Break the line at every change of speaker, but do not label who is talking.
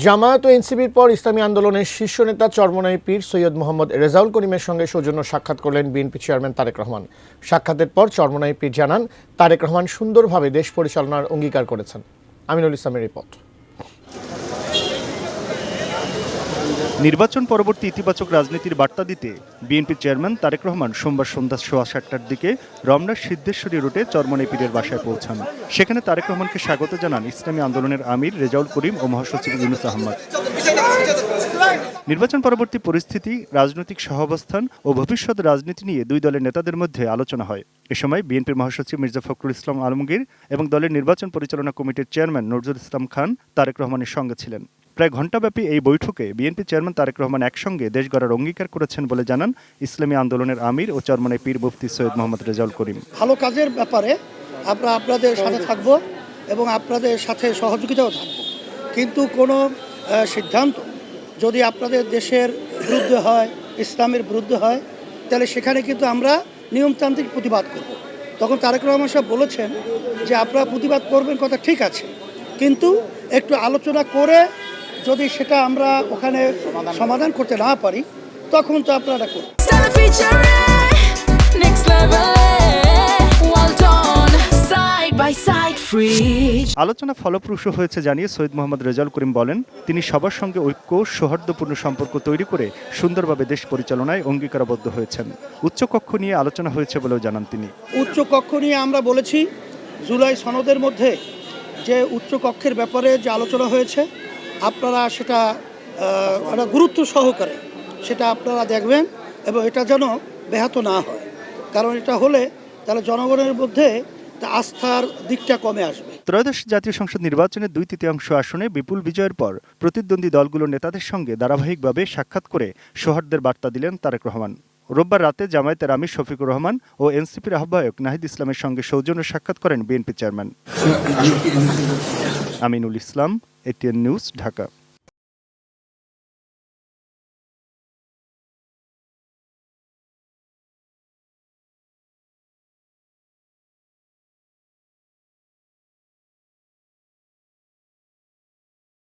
জামায়াত ও এনসিপির পর ইসলামী আন্দোলনের শীর্ষ নেতা চরমনাই পীর সৈয়দ মোহাম্মদ রেজাউল করিমের সঙ্গে সৌজন্য সাক্ষাৎ করলেন বিএনপি চেয়ারম্যান তারেক রহমান। সাক্ষাতের পর চরমনাই পীর জানান, তারেক রহমান সুন্দরভাবে দেশ পরিচালনার অঙ্গীকার করেছেন। আমিনুল ইসলামের রিপোর্ট।
নির্বাচন পরবর্তী ইতিবাচক রাজনীতির বার্তা দিতে বিএনপি চেয়ারম্যান তারেক রহমান সোমবার সন্ধ্যা 7:15টার দিকে রমনার সিদ্ধেশ্বরী রুটে চরমনাই পীরের বাসায় পৌঁছান। সেখানে তারেক রহমানকে স্বাগত জানান ইসলামী আন্দোলনের আমির রেজাউল করিম ও মহাসচিব ইউনুস আহমদ। নির্বাচন পরবর্তী পরিস্থিতি, রাজনৈতিক সহাবস্থান ও ভবিষ্যৎ রাজনীতি নিয়ে দুই দলের নেতাদের মধ্যে আলোচনা হয়। এ সময় বিএনপির মহাসচিব মির্জা ফখরুল ইসলাম আলমগীর এবং দলের নির্বাচন পরিচালনা কমিটির চেয়ারম্যান নজরুল ইসলাম খান তারেক রহমানের সঙ্গে ছিলেন। প্রায় ঘণ্টাব্যাপী এই বৈঠকে বিএনপি চেয়ারম্যান তারেক রহমান একসঙ্গে দেশ গড়ার অঙ্গীকার করেছেন বলে জানান ইসলামী আন্দোলনের আমির ও চরমনাই পীর মুফতি সৈয়দ মোহাম্মদ রেজাউল করিম।
ভালো কাজের ব্যাপারে আমরা আপনাদের সাথে থাকব এবং আপনাদের সাথে সহযোগিতাও থাকব, কিন্তু কোনো সিদ্ধান্ত যদি আপনাদের দেশের বিরুদ্ধে হয়, ইসলামের বিরুদ্ধে হয়, তাহলে সেখানে কিন্তু আমরা নিয়মতান্ত্রিক প্রতিবাদ করব। তখন তারেক রহমান সাহেব বলেছেন যে আপনারা প্রতিবাদ করবেন, কথা ঠিক আছে, কিন্তু একটু আলোচনা করে যদি সেটা আমরা ওখানে সমাধান করতে না পারি তখন তো আপনারা করুন।
আলোচনা ফলপ্রসূ হয়েছে জানিয়ে সৈয়দ মোহাম্মদ রেজাউল করিম বলেন, তিনি সবার সঙ্গে ঐক্য, সৌহার্দ্যপূর্ণ সম্পর্ক তৈরি করে সুন্দরভাবে দেশ পরিচালনায় অঙ্গীকারাবদ্ধ হয়েছেন। উচ্চকক্ষ নিয়ে আলোচনা হয়েছে বলেও জানান তিনি।
উচ্চকক্ষ নিয়ে আমরা বলেছি, জুলাই সনদের মধ্যে যে উচ্চকক্ষের ব্যাপারে যে আলোচনা হয়েছে, আপনারা সেটা একটা গুরুত্ব সহকারে সেটা আপনারা দেখবেন এবং এটা যেন ব্যাহত না হয়, কারণ এটা হলে তাহলে জনগণের মধ্যে আস্থার দিকটা কমে আসবে।
ত্রয়োদশ জাতীয় সংসদ নির্বাচনের 2/3 আসনে বিপুল বিজয়ের পর প্রতিদ্বন্দ্বী দলগুলোর নেতাদের সঙ্গে ধারাবাহিকভাবে সাক্ষাৎ করে সৌহার্দ্যের বার্তা দিলেন তারেক রহমান। রোববার রাতে জামায়াতের আমির শফিকুর রহমান ও এনসিপির আহ্বায়ক নাহিদ ইসলামের সঙ্গে সৌজন্য সাক্ষাৎ করেন BNP chairman. Aminul Islam, ATN news, Dhaka.